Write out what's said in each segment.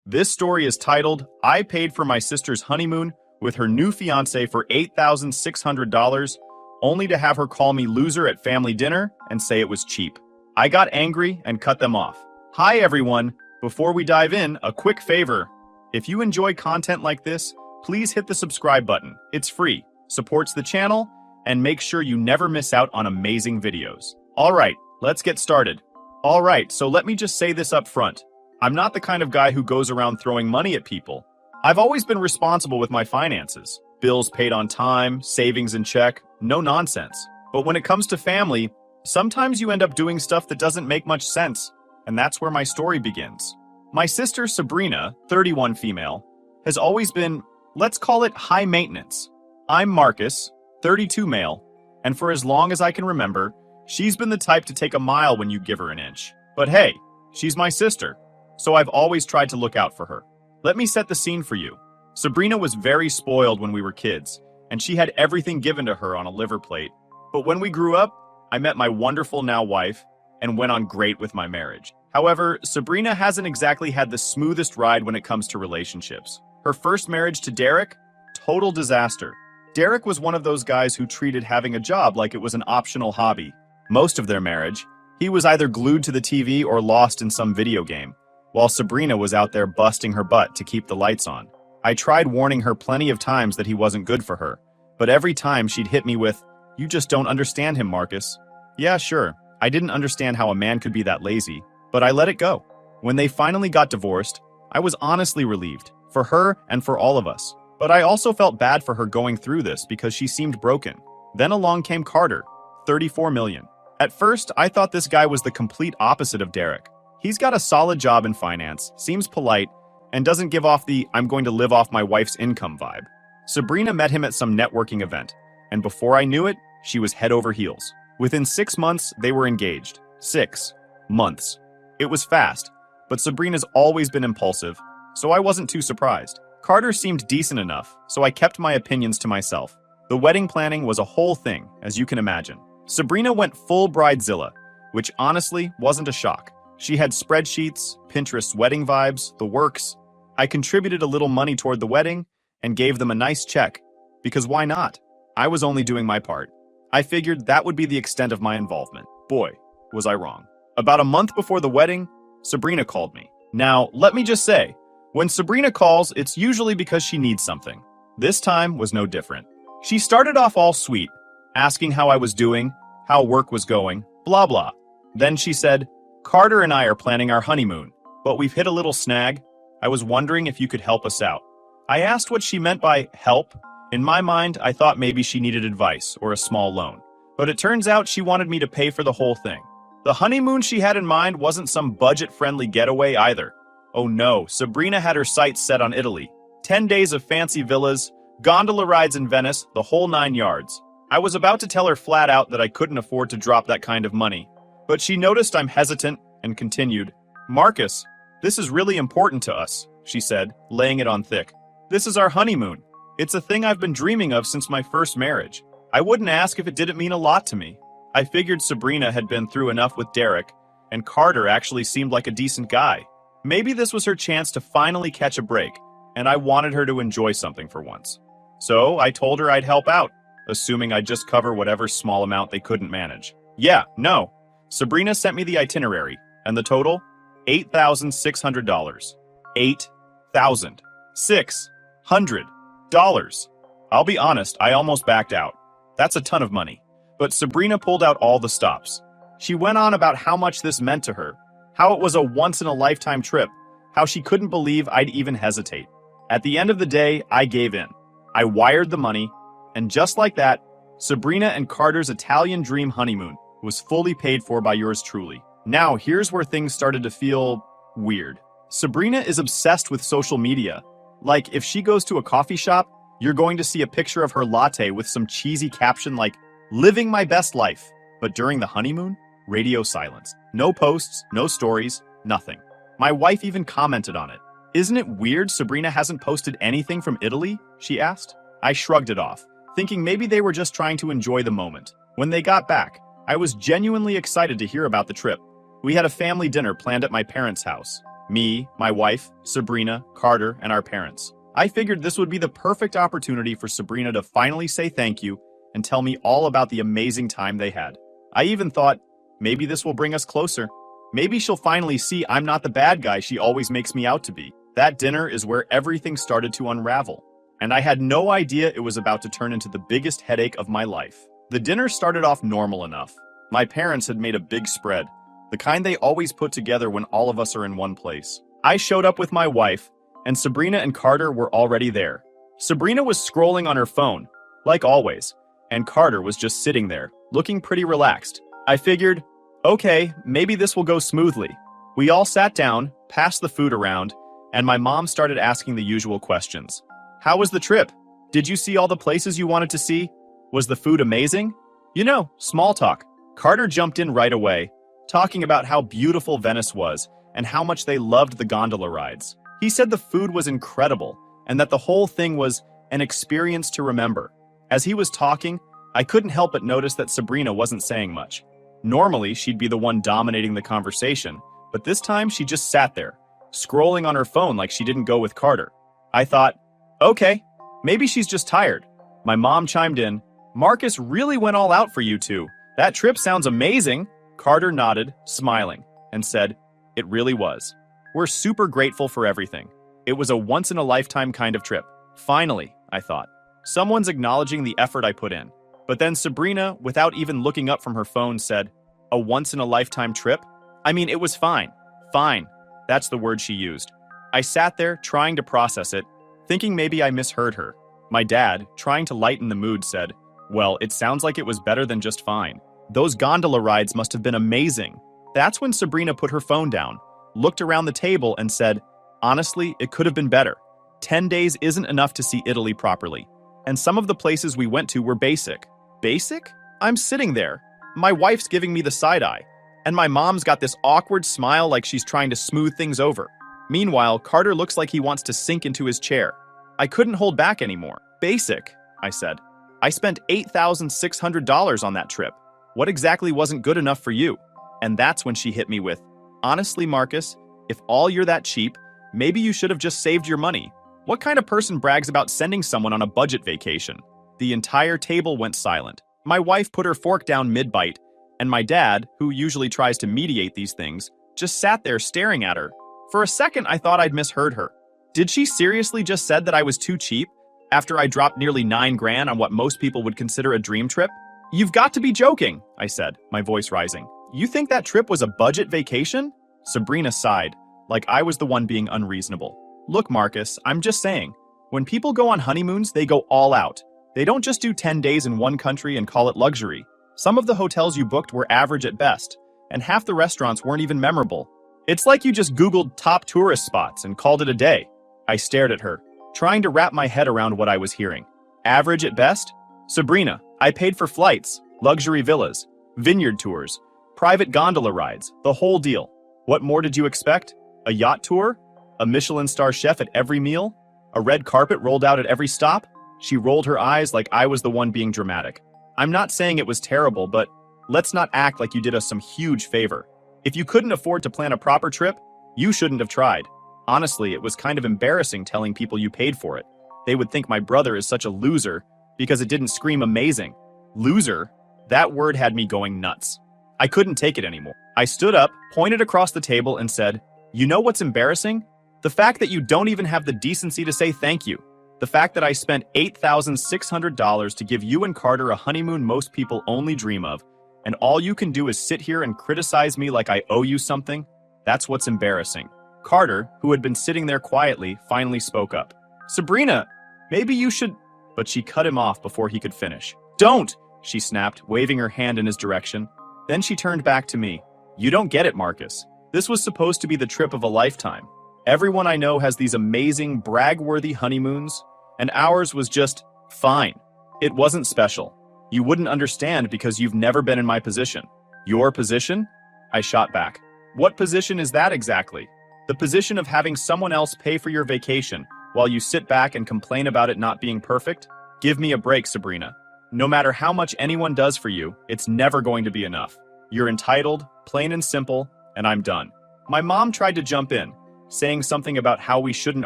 This story is titled, I Paid for My Sister's Honeymoon with Her New Fiancé for $8,600, only to have her call me loser at family dinner and say it was cheap. I got angry and cut them off. Hi everyone, before we dive in, a quick favor. If you enjoy content like this, please hit the subscribe button. It's free, supports the channel, and make sure you never miss out on amazing videos. Alright, let's get started. Alright, so let me just say this up front. I'm not the kind of guy who goes around throwing money at people. I've always been responsible with my finances. Bills paid on time, savings in check, no nonsense. But when it comes to family, sometimes you end up doing stuff that doesn't make much sense, and that's where my story begins. My sister Sabrina, 31 female, has always been, let's call it high maintenance. I'm Marcus, 32 male, and for as long as I can remember, she's been the type to take a mile when you give her an inch. But hey, she's my sister, so I've always tried to look out for her. Let me set the scene for you. Sabrina was very spoiled when we were kids, and she had everything given to her on a liver plate. But when we grew up, I met my wonderful now wife and went on great with my marriage. However, Sabrina hasn't exactly had the smoothest ride when it comes to relationships. Her first marriage to Derek, total disaster. Derek was one of those guys who treated having a job like it was an optional hobby. Most of their marriage, he was either glued to the TV or lost in some video game, while Sabrina was out there busting her butt to keep the lights on. I tried warning her plenty of times that he wasn't good for her, but every time she'd hit me with, "You just don't understand him, Marcus." Yeah, sure, I didn't understand how a man could be that lazy, but I let it go. When they finally got divorced, I was honestly relieved, for her and for all of us. But I also felt bad for her going through this because she seemed broken. Then along came Carter, 34 million. At first, I thought this guy was the complete opposite of Derek. He's got a solid job in finance, seems polite, and doesn't give off the "I'm going to live off my wife's income" vibe. Sabrina met him at some networking event, and before I knew it, she was head over heels. Within 6 months, they were engaged. 6 months. It was fast, but Sabrina's always been impulsive, so I wasn't too surprised. Carter seemed decent enough, so I kept my opinions to myself. The wedding planning was a whole thing, as you can imagine. Sabrina went full bridezilla, which honestly wasn't a shock. She had spreadsheets, Pinterest wedding vibes, the works. I contributed a little money toward the wedding and gave them a nice check, because why not? I was only doing my part. I figured that would be the extent of my involvement. Boy, was I wrong. About a month before the wedding, Sabrina called me. Now, let me just say, when Sabrina calls, it's usually because she needs something. This time was no different. She started off all sweet, asking how I was doing, how work was going, blah blah. Then she said, "Carter and I are planning our honeymoon, but we've hit a little snag. I was wondering if you could help us out." I asked what she meant by help. In my mind, I thought maybe she needed advice or a small loan. But it turns out she wanted me to pay for the whole thing. The honeymoon she had in mind wasn't some budget-friendly getaway either. Oh no, Sabrina had her sights set on Italy. 10 days of fancy villas, gondola rides in Venice, the whole 9 yards. I was about to tell her flat out that I couldn't afford to drop that kind of money. But she noticed I'm hesitant and continued, "Marcus, this is really important to us," she said, laying it on thick. "This is our honeymoon. It's a thing I've been dreaming of since my first marriage. I wouldn't ask if it didn't mean a lot to me." I figured Sabrina had been through enough with Derek, and Carter actually seemed like a decent guy. Maybe this was her chance to finally catch a break, and I wanted her to enjoy something for once. So I told her I'd help out, assuming I'd just cover whatever small amount they couldn't manage. Yeah, no. Sabrina sent me the itinerary, and the total? $8,600. $8,600. I'll be honest, I almost backed out. That's a ton of money. But Sabrina pulled out all the stops. She went on about how much this meant to her, how it was a once-in-a-lifetime trip, how she couldn't believe I'd even hesitate. At the end of the day, I gave in. I wired the money, and just like that, Sabrina and Carter's Italian dream honeymoon was fully paid for by yours truly. Now, here's where things started to feel weird. Sabrina is obsessed with social media. Like, if she goes to a coffee shop, you're going to see a picture of her latte with some cheesy caption like, "Living my best life." But during the honeymoon, radio silence. No posts, no stories, nothing. My wife even commented on it. "Isn't it weird Sabrina hasn't posted anything from Italy?" she asked. I shrugged it off, thinking maybe they were just trying to enjoy the moment. When they got back, I was genuinely excited to hear about the trip. We had a family dinner planned at my parents' house. Me, my wife, Sabrina, Carter, and our parents. I figured this would be the perfect opportunity for Sabrina to finally say thank you and tell me all about the amazing time they had. I even thought, maybe this will bring us closer. Maybe she'll finally see I'm not the bad guy she always makes me out to be. That dinner is where everything started to unravel, and I had no idea it was about to turn into the biggest headache of my life. The dinner started off normal enough. My parents had made a big spread, the kind they always put together when all of us are in one place. I showed up with my wife, and Sabrina and Carter were already there. Sabrina was scrolling on her phone, like always, and Carter was just sitting there, looking pretty relaxed. I figured, okay, maybe this will go smoothly. We all sat down, passed the food around, and my mom started asking the usual questions. How was the trip? Did you see all the places you wanted to see? Was the food amazing? You know, small talk. Carter jumped in right away, talking about how beautiful Venice was and how much they loved the gondola rides. He said the food was incredible and that the whole thing was an experience to remember. As he was talking, I couldn't help but notice that Sabrina wasn't saying much. Normally, she'd be the one dominating the conversation, but this time she just sat there, scrolling on her phone like she didn't go with Carter. I thought, okay, maybe she's just tired. My mom chimed in, Marcus really went all out for you two. That trip sounds amazing. Carter nodded, smiling, and said, it really was. We're super grateful for everything. It was a once-in-a-lifetime kind of trip. Finally, I thought. Someone's acknowledging the effort I put in. But then Sabrina, without even looking up from her phone, said, a once-in-a-lifetime trip? I mean, it was fine. Fine. That's the word she used. I sat there, trying to process it, thinking maybe I misheard her. My dad, trying to lighten the mood, said, well, it sounds like it was better than just fine. Those gondola rides must have been amazing. That's when Sabrina put her phone down, looked around the table, and said, honestly, it could have been better. 10 days isn't enough to see Italy properly. And some of the places we went to were basic. Basic? I'm sitting there. My wife's giving me the side eye, and my mom's got this awkward smile like she's trying to smooth things over. Meanwhile, Carter looks like he wants to sink into his chair. I couldn't hold back anymore. Basic, I said. I spent $8,600 on that trip. What exactly wasn't good enough for you? And that's when she hit me with, honestly, Marcus, if all you're that cheap, maybe you should have just saved your money. What kind of person brags about sending someone on a budget vacation? The entire table went silent. My wife put her fork down mid-bite, and my dad, who usually tries to mediate these things, just sat there staring at her. For a second, I thought I'd misheard her. Did she seriously just said that I was too cheap after I dropped nearly $9 grand on what most people would consider a dream trip? You've got to be joking, I said, my voice rising. You think that trip was a budget vacation? Sabrina sighed, like I was the one being unreasonable. Look, Marcus, I'm just saying, when people go on honeymoons, they go all out. They don't just do 10 days in one country and call it luxury. Some of the hotels you booked were average at best, and half the restaurants weren't even memorable. It's like you just Googled top tourist spots and called it a day. I stared at her, trying to wrap my head around what I was hearing. Average at best? Sabrina, I paid for flights, luxury villas, vineyard tours, private gondola rides, the whole deal. What more did you expect? A yacht tour? A Michelin star chef at every meal? A red carpet rolled out at every stop? She rolled her eyes like I was the one being dramatic. I'm not saying it was terrible, but let's not act like you did us some huge favor. If you couldn't afford to plan a proper trip, you shouldn't have tried. Honestly, it was kind of embarrassing telling people you paid for it. They would think my brother is such a loser because it didn't scream amazing. Loser? That word had me going nuts. I couldn't take it anymore. I stood up, pointed across the table, and said, you know what's embarrassing? The fact that you don't even have the decency to say thank you. The fact that I spent $8,600 to give you and Carter a honeymoon most people only dream of, and all you can do is sit here and criticize me like I owe you something? That's what's embarrassing. Carter, who had been sitting there quietly, finally spoke up. Sabrina, maybe you should... But she cut him off before he could finish. Don't! She snapped, waving her hand in his direction. Then she turned back to me. You don't get it, Marcus. This was supposed to be the trip of a lifetime. Everyone I know has these amazing, brag-worthy honeymoons, and ours was just fine. It wasn't special. You wouldn't understand because you've never been in my position. Your position? I shot back. What position is that exactly? The position of having someone else pay for your vacation while you sit back and complain about it not being perfect? Give me a break, Sabrina. No matter how much anyone does for you, it's never going to be enough. You're entitled, plain and simple, and I'm done. My mom tried to jump in, saying something about how we shouldn't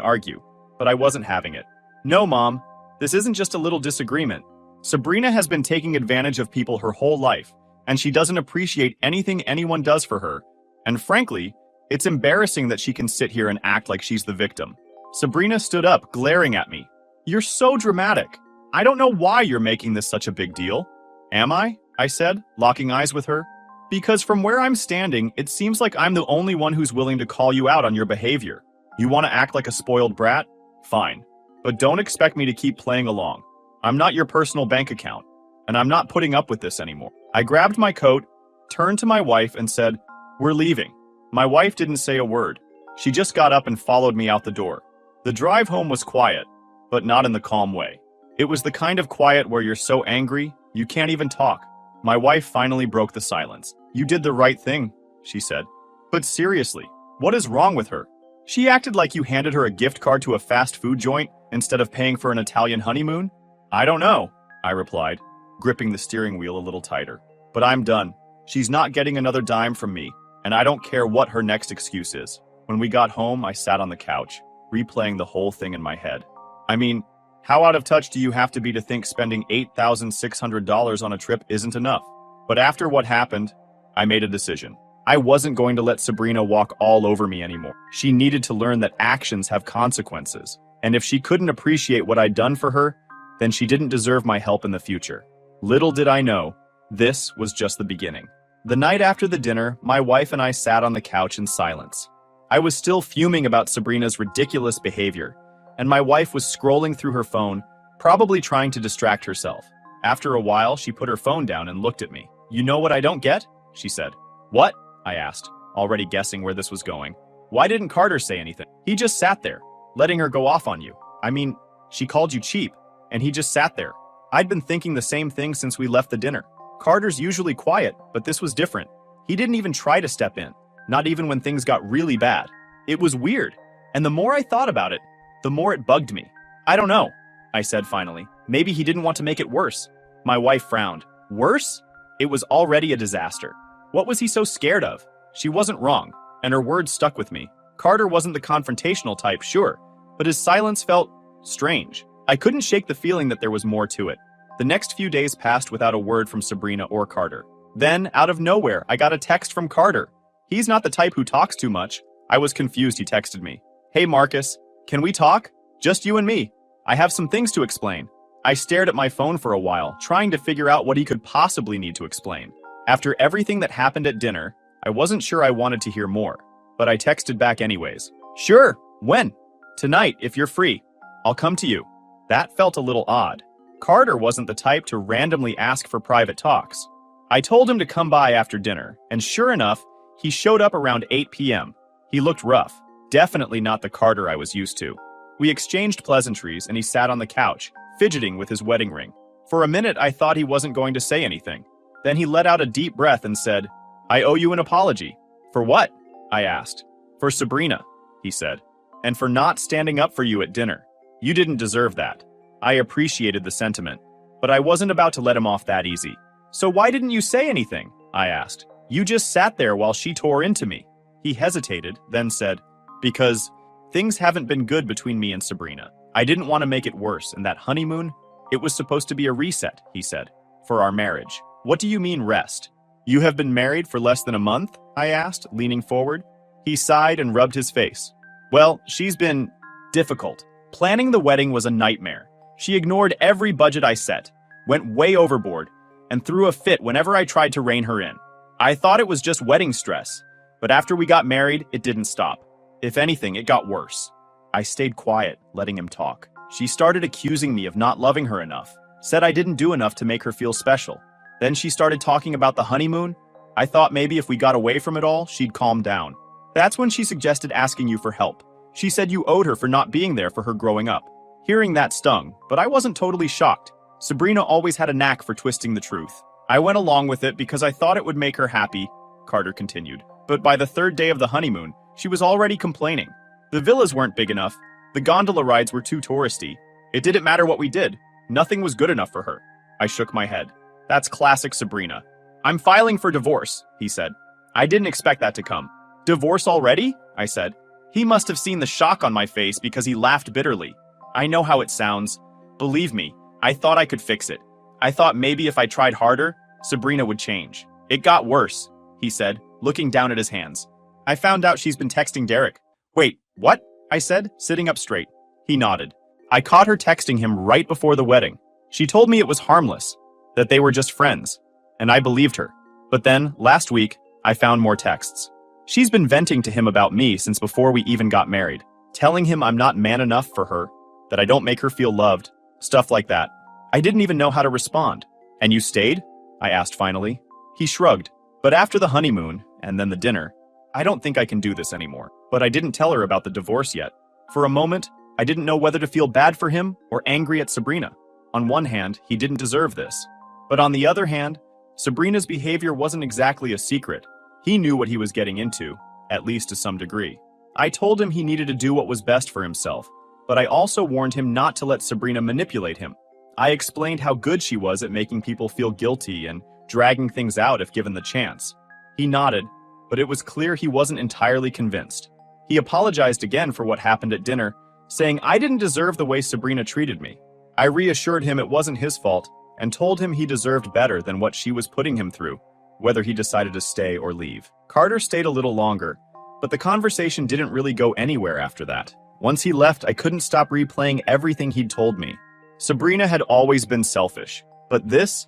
argue, but I wasn't having it. No, Mom, this isn't just a little disagreement. Sabrina has been taking advantage of people her whole life, and she doesn't appreciate anything anyone does for her. And frankly, it's embarrassing that she can sit here and act like she's the victim. Sabrina stood up, glaring at me. You're so dramatic. I don't know why you're making this such a big deal. Am I? I said, locking eyes with her. Because from where I'm standing, it seems like I'm the only one who's willing to call you out on your behavior. You want to act like a spoiled brat? Fine. But don't expect me to keep playing along. I'm not your personal bank account, and I'm not putting up with this anymore. I grabbed my coat, turned to my wife, and said, We're leaving. My wife didn't say a word. She just got up and followed me out the door. The drive home was quiet, but not in the calm way. It was the kind of quiet where you're so angry, you can't even talk. My wife finally broke the silence. You did the right thing, she said. But seriously, what is wrong with her? She acted like you handed her a gift card to a fast food joint instead of paying for an Italian honeymoon? I don't know, I replied, gripping the steering wheel a little tighter. But I'm done. She's not getting another dime from me, and I don't care what her next excuse is. When we got home, I sat on the couch, replaying the whole thing in my head. I mean, how out of touch do you have to be to think spending $8,600 on a trip isn't enough? But after what happened, I made a decision. I wasn't going to let Sabrina walk all over me anymore. She needed to learn that actions have consequences. And if she couldn't appreciate what I'd done for her, then she didn't deserve my help in the future. Little did I know, this was just the beginning. The night after the dinner, my wife and I sat on the couch in silence. I was still fuming about Sabrina's ridiculous behavior, and my wife was scrolling through her phone, probably trying to distract herself. After a while, she put her phone down and looked at me. You know what I don't get? She said. What? I asked, already guessing where this was going. Why didn't Carter say anything? He just sat there, letting her go off on you. I mean, she called you cheap, and he just sat there. I'd been thinking the same thing since we left the dinner. Carter's usually quiet, but this was different. He didn't even try to step in, not even when things got really bad. It was weird, and the more I thought about it, the more it bugged me. I don't know, I said finally. Maybe he didn't want to make it worse. My wife frowned. Worse? It was already a disaster. What was he so scared of? She wasn't wrong, and her words stuck with me. Carter wasn't the confrontational type, sure, but his silence felt strange. I couldn't shake the feeling that there was more to it. The next few days passed without a word from Sabrina or Carter. Then, out of nowhere, I got a text from Carter. He's not the type who talks too much. I was confused. He texted me. Hey Marcus, can we talk? Just you and me. I have some things to explain. I stared at my phone for a while, trying to figure out what he could possibly need to explain. After everything that happened at dinner, I wasn't sure I wanted to hear more, but I texted back anyways. Sure, when? Tonight, if you're free. I'll come to you. That felt a little odd. Carter wasn't the type to randomly ask for private talks. I told him to come by after dinner, and sure enough, he showed up around 8 p.m. He looked rough, definitely not the Carter I was used to. We exchanged pleasantries and he sat on the couch, fidgeting with his wedding ring. For a minute, I thought he wasn't going to say anything. Then he let out a deep breath and said, I owe you an apology. For what? I asked. For Sabrina, he said, and for not standing up for you at dinner. You didn't deserve that. I appreciated the sentiment, but I wasn't about to let him off that easy. So why didn't you say anything? I asked. You just sat there while she tore into me. He hesitated, then said, because things haven't been good between me and Sabrina. I didn't want to make it worse, and that honeymoon, it was supposed to be a reset, he said, for our marriage. What do you mean rest? You have been married for less than a month? I asked, leaning forward. He sighed and rubbed his face. Well, she's been difficult. Planning the wedding was a nightmare. She ignored every budget I set, went way overboard, and threw a fit whenever I tried to rein her in. I thought it was just wedding stress, but after we got married, it didn't stop. If anything, it got worse. I stayed quiet, letting him talk. She started accusing me of not loving her enough, said I didn't do enough to make her feel special. Then she started talking about the honeymoon. I thought maybe if we got away from it all, she'd calm down. That's when she suggested asking you for help. She said you owed her for not being there for her growing up. Hearing that stung, but I wasn't totally shocked. Sabrina always had a knack for twisting the truth. I went along with it because I thought it would make her happy, Carter continued. But by the third day of the honeymoon, she was already complaining. The villas weren't big enough. The gondola rides were too touristy. It didn't matter what we did. Nothing was good enough for her. I shook my head. That's classic Sabrina. I'm filing for divorce, he said. I didn't expect that to come. Divorce already? I said. He must have seen the shock on my face because he laughed bitterly. I know how it sounds. Believe me, I thought I could fix it. I thought maybe if I tried harder, Sabrina would change. It got worse, he said, looking down at his hands. I found out she's been texting Derek. Wait, what? I said, sitting up straight. He nodded. I caught her texting him right before the wedding. She told me it was harmless, that they were just friends, and I believed her. But then, last week, I found more texts. She's been venting to him about me since before we even got married, telling him I'm not man enough for her, that I don't make her feel loved, stuff like that. I didn't even know how to respond. And you stayed? I asked finally. He shrugged. But after the honeymoon, and then the dinner, I don't think I can do this anymore. But I didn't tell her about the divorce yet. For a moment, I didn't know whether to feel bad for him or angry at Sabrina. On one hand, he didn't deserve this. But on the other hand, Sabrina's behavior wasn't exactly a secret. He knew what he was getting into, at least to some degree. I told him he needed to do what was best for himself, but I also warned him not to let Sabrina manipulate him. I explained how good she was at making people feel guilty and dragging things out if given the chance. He nodded, but it was clear he wasn't entirely convinced. He apologized again for what happened at dinner, saying I didn't deserve the way Sabrina treated me. I reassured him it wasn't his fault and told him he deserved better than what she was putting him through, whether he decided to stay or leave. Carter stayed a little longer, but the conversation didn't really go anywhere after that. Once he left, I couldn't stop replaying everything he'd told me. Sabrina had always been selfish, but this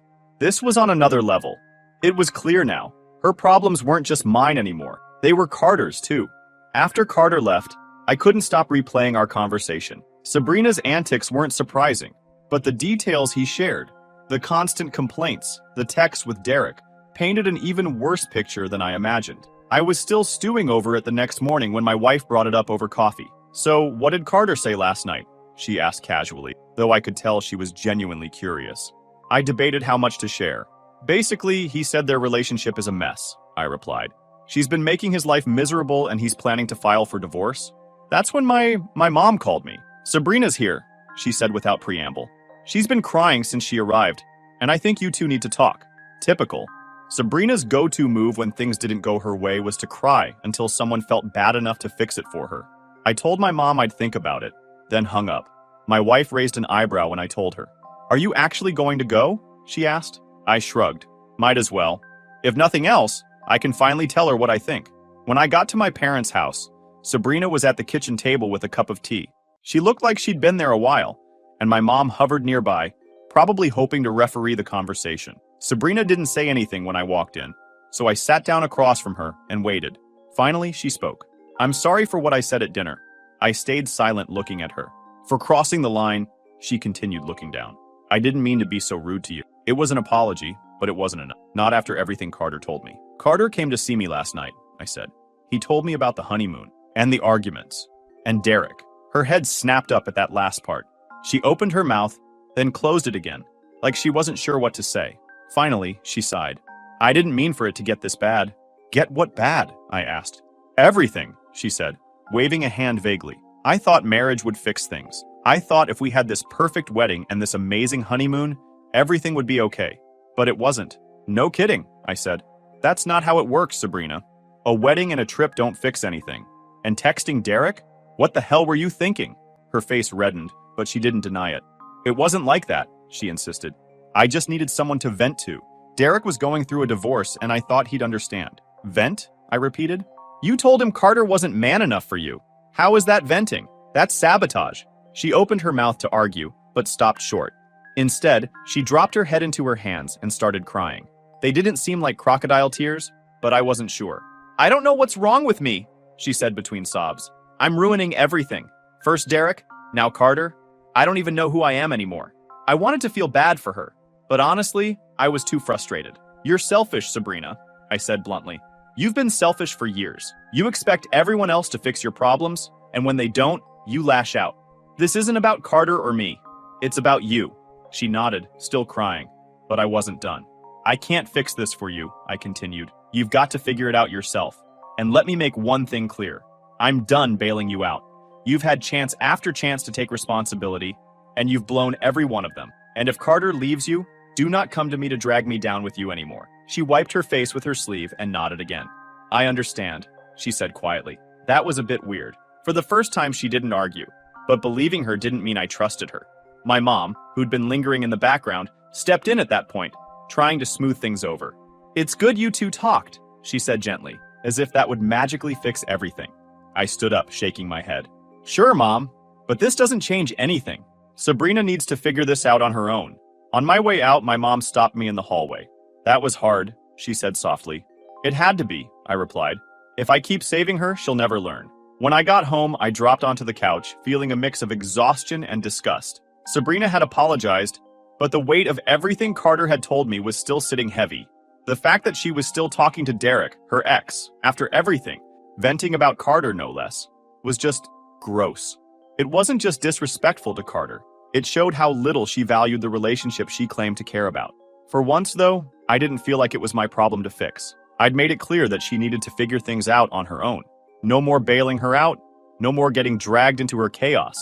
was on another level. It was clear now. Her problems weren't just mine anymore. They were Carter's too. After Carter left, I couldn't stop replaying our conversation. Sabrina's antics weren't surprising, but the details he shared, the constant complaints, the texts with Derek, painted an even worse picture than I imagined. I was still stewing over it the next morning when my wife brought it up over coffee. So, what did Carter say last night? She asked casually, though I could tell she was genuinely curious. I debated how much to share. Basically, he said their relationship is a mess, I replied. She's been making his life miserable and he's planning to file for divorce. That's when my mom called me. Sabrina's here, she said without preamble. She's been crying since she arrived, and I think you two need to talk. Typical. Sabrina's go-to move when things didn't go her way was to cry until someone felt bad enough to fix it for her. I told my mom I'd think about it, then hung up. My wife raised an eyebrow when I told her. Are you actually going to go? She asked. I shrugged. Might as well. If nothing else, I can finally tell her what I think. When I got to my parents' house, Sabrina was at the kitchen table with a cup of tea. She looked like she'd been there a while, and my mom hovered nearby, probably hoping to referee the conversation. Sabrina didn't say anything when I walked in, so I sat down across from her and waited. Finally, she spoke. I'm sorry for what I said at dinner. I stayed silent looking at her. For crossing the line, she continued looking down. I didn't mean to be so rude to you. It was an apology, but it wasn't enough. Not after everything Carter told me. Carter came to see me last night, I said. He told me about the honeymoon, and the arguments, and Derek. Her head snapped up at that last part. She opened her mouth, then closed it again, like she wasn't sure what to say. Finally, she sighed. I didn't mean for it to get this bad. Get what bad? I asked. Everything, she said, waving a hand vaguely. I thought marriage would fix things. I thought if we had this perfect wedding and this amazing honeymoon, everything would be okay. But it wasn't. No kidding, I said. That's not how it works, Sabrina. A wedding and a trip don't fix anything. And texting Derek? What the hell were you thinking? Her face reddened, but she didn't deny it. It wasn't like that, she insisted. I just needed someone to vent to. Derek was going through a divorce and I thought he'd understand. Vent? I repeated. You told him Carter wasn't man enough for you. How is that venting? That's sabotage. She opened her mouth to argue, but stopped short. Instead, she dropped her head into her hands and started crying. They didn't seem like crocodile tears, but I wasn't sure. I don't know what's wrong with me, she said between sobs. I'm ruining everything. First Derek, now Carter. I don't even know who I am anymore. I wanted to feel bad for her, but honestly, I was too frustrated. You're selfish, Sabrina, I said bluntly. You've been selfish for years. You expect everyone else to fix your problems, and when they don't, you lash out. This isn't about Carter or me. It's about you. She nodded, still crying, but I wasn't done. I can't fix this for you, I continued. You've got to figure it out yourself. And let me make one thing clear. I'm done bailing you out. You've had chance after chance to take responsibility, and you've blown every one of them. And if Carter leaves you, do not come to me to drag me down with you anymore. She wiped her face with her sleeve and nodded again. I understand, she said quietly. That was a bit weird. For the first time, she didn't argue, but believing her didn't mean I trusted her. My mom, who'd been lingering in the background, stepped in at that point, trying to smooth things over. "It's good you two talked," she said gently, as if that would magically fix everything. I stood up, shaking my head. "Sure, Mom, but this doesn't change anything. Sabrina needs to figure this out on her own." On my way out, my mom stopped me in the hallway. "That was hard," she said softly. "It had to be," I replied. "If I keep saving her, she'll never learn." When I got home, I dropped onto the couch, feeling a mix of exhaustion and disgust. Sabrina had apologized, but the weight of everything Carter had told me was still sitting heavy. The fact that she was still talking to Derek, her ex, after everything, venting about Carter no less, was just gross. It wasn't just disrespectful to Carter. It showed how little she valued the relationship she claimed to care about. For once, though, I didn't feel like it was my problem to fix. I'd made it clear that she needed to figure things out on her own. No more bailing her out, no more getting dragged into her chaos.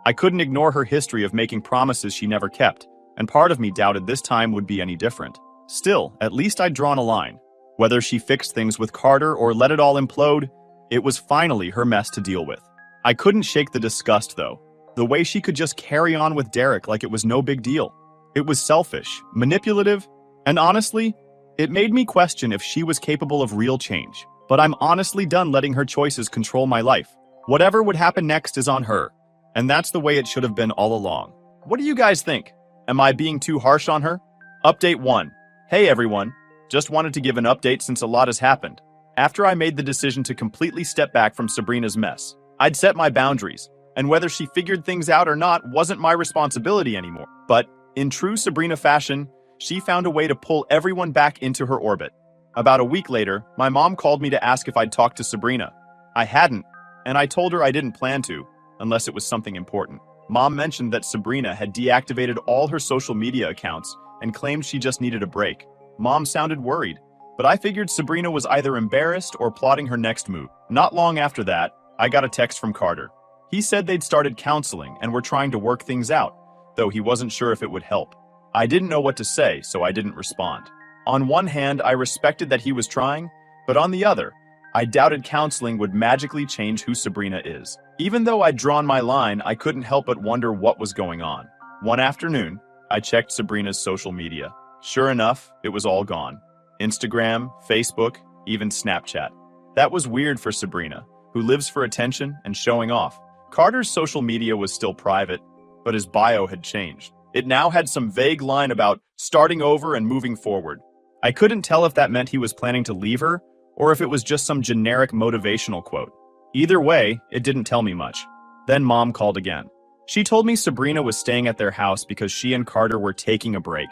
I couldn't ignore her history of making promises she never kept, and part of me doubted this time would be any different. Still, at least I'd drawn a line. Whether she fixed things with Carter or let it all implode, it was finally her mess to deal with. I couldn't shake the disgust, though. The way she could just carry on with Derek like it was no big deal. It was selfish, manipulative, and honestly, it made me question if she was capable of real change. But I'm honestly done letting her choices control my life. Whatever would happen next is on her, and that's the way it should have been all along. What do you guys think? Am I being too harsh on her? Update 1. Hey everyone, just wanted to give an update since a lot has happened. After I made the decision to completely step back from Sabrina's mess, I'd set my boundaries, and whether she figured things out or not wasn't my responsibility anymore. But, in true Sabrina fashion, she found a way to pull everyone back into her orbit. About a week later, my mom called me to ask if I'd talked to Sabrina. I hadn't, and I told her I didn't plan to, unless it was something important. Mom mentioned that Sabrina had deactivated all her social media accounts and claimed she just needed a break. Mom sounded worried, but I figured Sabrina was either embarrassed or plotting her next move. Not long after that, I got a text from Carter. He said they'd started counseling and were trying to work things out, though he wasn't sure if it would help. I didn't know what to say, so I didn't respond. On one hand, I respected that he was trying, but on the other, I doubted counseling would magically change who Sabrina is. Even though I'd drawn my line, I couldn't help but wonder what was going on. One afternoon, I checked Sabrina's social media. Sure enough, it was all gone. Instagram, Facebook, even Snapchat. That was weird for Sabrina, who lives for attention and showing off. Carter's social media was still private, but his bio had changed. It now had some vague line about starting over and moving forward. I couldn't tell if that meant he was planning to leave her, or if it was just some generic motivational quote. Either way, it didn't tell me much. Then Mom called again. She told me Sabrina was staying at their house because she and Carter were taking a break.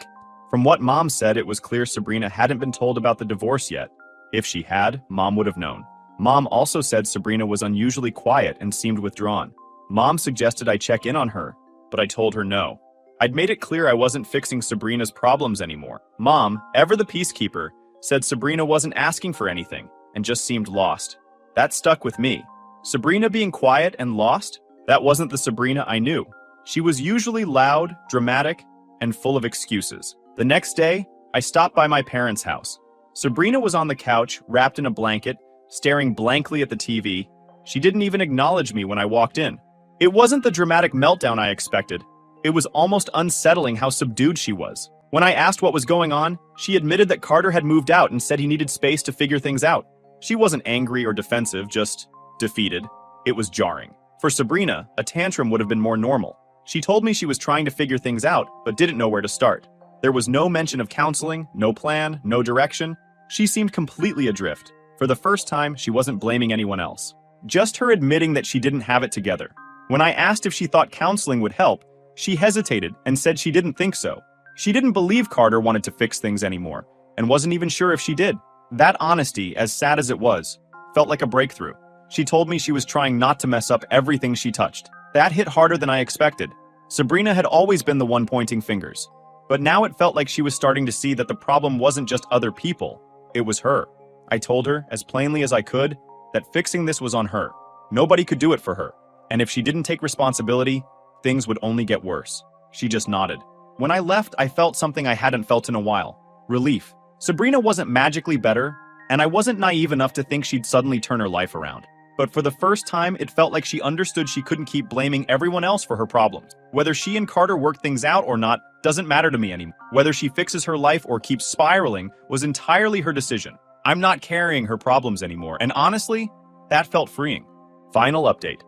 From what Mom said, it was clear Sabrina hadn't been told about the divorce yet. If she had, Mom would have known. Mom also said Sabrina was unusually quiet and seemed withdrawn. Mom suggested I check in on her, but I told her no. I'd made it clear I wasn't fixing Sabrina's problems anymore. Mom, ever the peacekeeper, said Sabrina wasn't asking for anything and just seemed lost. That stuck with me. Sabrina being quiet and lost? That wasn't the Sabrina I knew. She was usually loud, dramatic, and full of excuses. The next day, I stopped by my parents' house. Sabrina was on the couch, wrapped in a blanket, staring blankly at the TV. She didn't even acknowledge me when I walked in. It wasn't the dramatic meltdown I expected. It was almost unsettling how subdued she was. When I asked what was going on, she admitted that Carter had moved out and said he needed space to figure things out. She wasn't angry or defensive, just defeated. It was jarring. For Sabrina, a tantrum would have been more normal. She told me she was trying to figure things out, but didn't know where to start. There was no mention of counseling, no plan, no direction. She seemed completely adrift. For the first time, she wasn't blaming anyone else. Just her admitting that she didn't have it together. When I asked if she thought counseling would help, she hesitated and said she didn't think so. She didn't believe Carter wanted to fix things anymore, and wasn't even sure if she did. That honesty, as sad as it was, felt like a breakthrough. She told me she was trying not to mess up everything she touched. That hit harder than I expected. Sabrina had always been the one pointing fingers. But now it felt like she was starting to see that the problem wasn't just other people, it was her. I told her, as plainly as I could, that fixing this was on her. Nobody could do it for her. And if she didn't take responsibility, things would only get worse. She just nodded. When I left, I felt something I hadn't felt in a while. Relief. Sabrina wasn't magically better, and I wasn't naive enough to think she'd suddenly turn her life around. But for the first time, it felt like she understood she couldn't keep blaming everyone else for her problems. Whether she and Carter worked things out or not doesn't matter to me anymore. Whether she fixes her life or keeps spiraling was entirely her decision. I'm not carrying her problems anymore, and honestly, that felt freeing. Final update.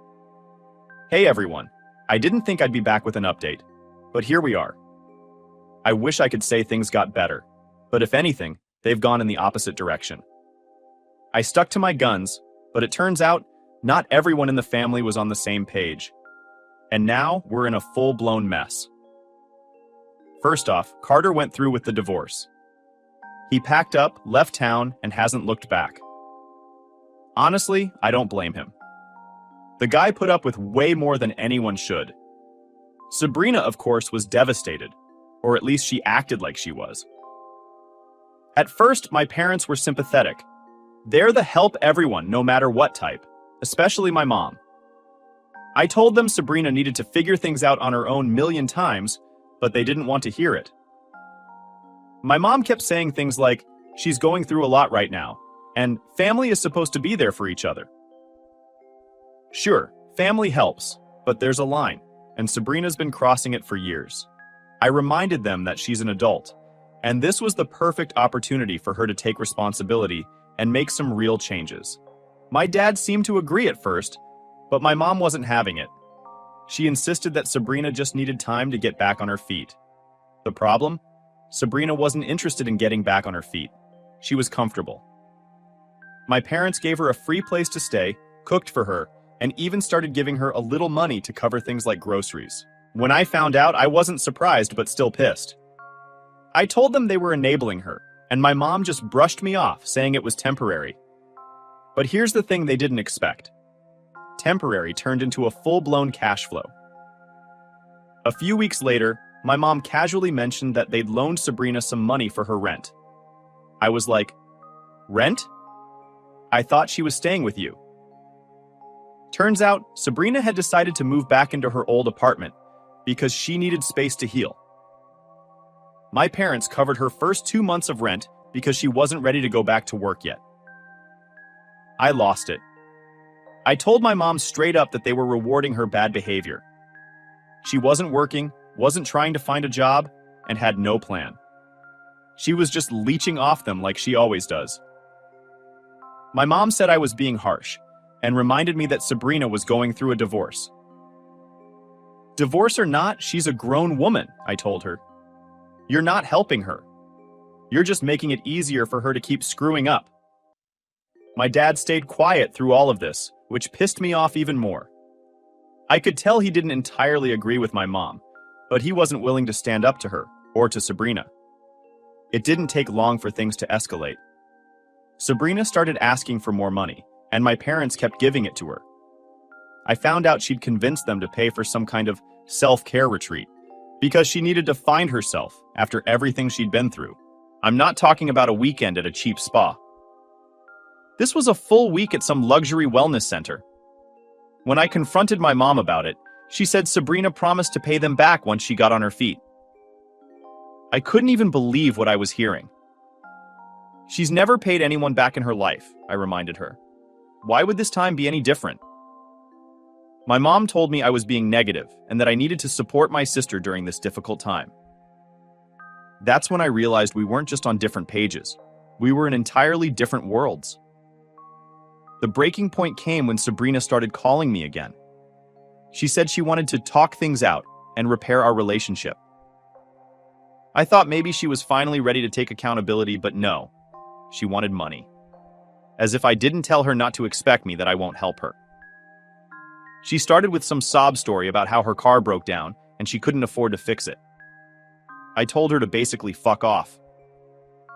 Hey everyone, I didn't think I'd be back with an update, but here we are. I wish I could say things got better, but if anything, they've gone in the opposite direction. I stuck to my guns, but it turns out not everyone in the family was on the same page. And now we're in a full-blown mess. First off, Carter went through with the divorce. He packed up, left town, and hasn't looked back. Honestly, I don't blame him. The guy put up with way more than anyone should. Sabrina, of course, was devastated, or at least she acted like she was. At first, my parents were sympathetic. They're the help everyone, no matter what type, especially my mom. I told them Sabrina needed to figure things out on her own 1,000,000 times, but they didn't want to hear it. My mom kept saying things like, she's going through a lot right now, and family is supposed to be there for each other. Sure, family helps, but there's a line, and Sabrina's been crossing it for years. I reminded them that she's an adult, and this was the perfect opportunity for her to take responsibility and make some real changes. My dad seemed to agree at first, but my mom wasn't having it. She insisted that Sabrina just needed time to get back on her feet. The problem? Sabrina wasn't interested in getting back on her feet. She was comfortable. My parents gave her a free place to stay, cooked for her, and even started giving her a little money to cover things like groceries. When I found out, I wasn't surprised but still pissed. I told them they were enabling her, and my mom just brushed me off, saying it was temporary. But here's the thing they didn't expect. Temporary turned into a full-blown cash flow. A few weeks later, my mom casually mentioned that they'd loaned Sabrina some money for her rent. I was like, rent? I thought she was staying with you. Turns out, Sabrina had decided to move back into her old apartment because she needed space to heal. My parents covered her first 2 months of rent because she wasn't ready to go back to work yet. I lost it. I told my mom straight up that they were rewarding her bad behavior. She wasn't working, wasn't trying to find a job, and had no plan. She was just leeching off them like she always does. My mom said I was being harsh, and reminded me that Sabrina was going through a divorce. Divorce or not, she's a grown woman, I told her. You're not helping her. You're just making it easier for her to keep screwing up. My dad stayed quiet through all of this, which pissed me off even more. I could tell he didn't entirely agree with my mom, but he wasn't willing to stand up to her, or to Sabrina. It didn't take long for things to escalate. Sabrina started asking for more money, and my parents kept giving it to her. I found out she'd convinced them to pay for some kind of self-care retreat, because she needed to find herself after everything she'd been through. I'm not talking about a weekend at a cheap spa. This was a full week at some luxury wellness center. When I confronted my mom about it, she said Sabrina promised to pay them back once she got on her feet. I couldn't even believe what I was hearing. She's never paid anyone back in her life, I reminded her. Why would this time be any different? My mom told me I was being negative and that I needed to support my sister during this difficult time. That's when I realized we weren't just on different pages. We were in entirely different worlds. The breaking point came when Sabrina started calling me again. She said she wanted to talk things out and repair our relationship. I thought maybe she was finally ready to take accountability, but no. She wanted money. As if I didn't tell her not to expect me that I won't help her. She started with some sob story about how her car broke down and she couldn't afford to fix it. I told her to basically fuck off.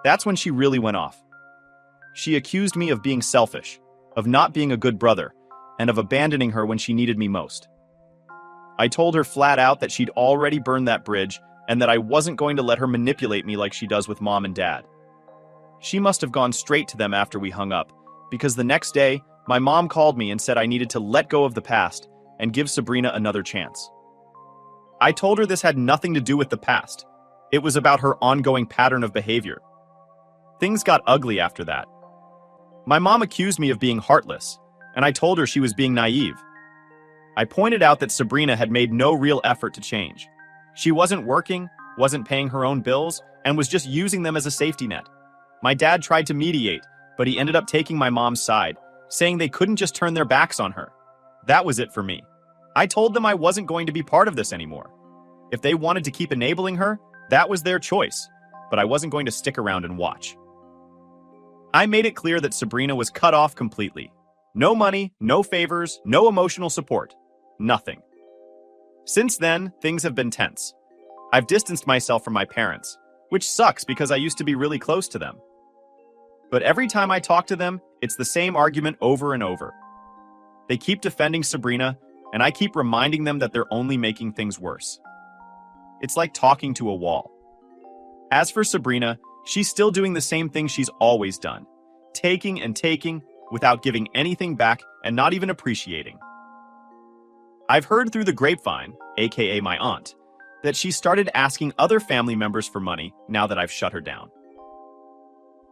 That's when she really went off. She accused me of being selfish, of not being a good brother, and of abandoning her when she needed me most. I told her flat out that she'd already burned that bridge and that I wasn't going to let her manipulate me like she does with mom and dad. She must have gone straight to them after we hung up, because the next day, my mom called me and said I needed to let go of the past and give Sabrina another chance. I told her this had nothing to do with the past. It was about her ongoing pattern of behavior. Things got ugly after that. My mom accused me of being heartless, and I told her she was being naive. I pointed out that Sabrina had made no real effort to change. She wasn't working, wasn't paying her own bills, and was just using them as a safety net. My dad tried to mediate, but he ended up taking my mom's side, saying they couldn't just turn their backs on her. That was it for me. I told them I wasn't going to be part of this anymore. If they wanted to keep enabling her, that was their choice, but I wasn't going to stick around and watch. I made it clear that Sabrina was cut off completely. No money, no favors, no emotional support. Nothing. Since then, things have been tense. I've distanced myself from my parents, which sucks because I used to be really close to them. But every time I talk to them, it's the same argument over and over. They keep defending Sabrina, and I keep reminding them that they're only making things worse. It's like talking to a wall. As for Sabrina, she's still doing the same thing she's always done, taking and taking without giving anything back and not even appreciating. I've heard through the grapevine, aka my aunt, that she started asking other family members for money now that I've shut her down.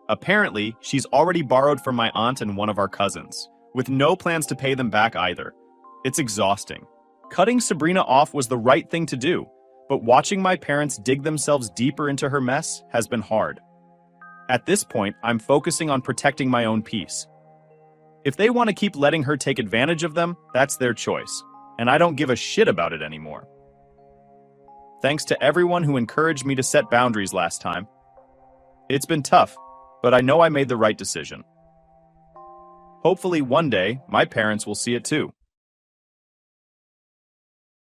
Apparently, she's already borrowed from my aunt and one of our cousins, with no plans to pay them back either. It's exhausting. Cutting Sabrina off was the right thing to do, but watching my parents dig themselves deeper into her mess has been hard. At this point, I'm focusing on protecting my own peace. If they want to keep letting her take advantage of them, that's their choice, and I don't give a shit about it anymore. Thanks to everyone who encouraged me to set boundaries last time. It's been tough, but I know I made the right decision. Hopefully one day, my parents will see it too.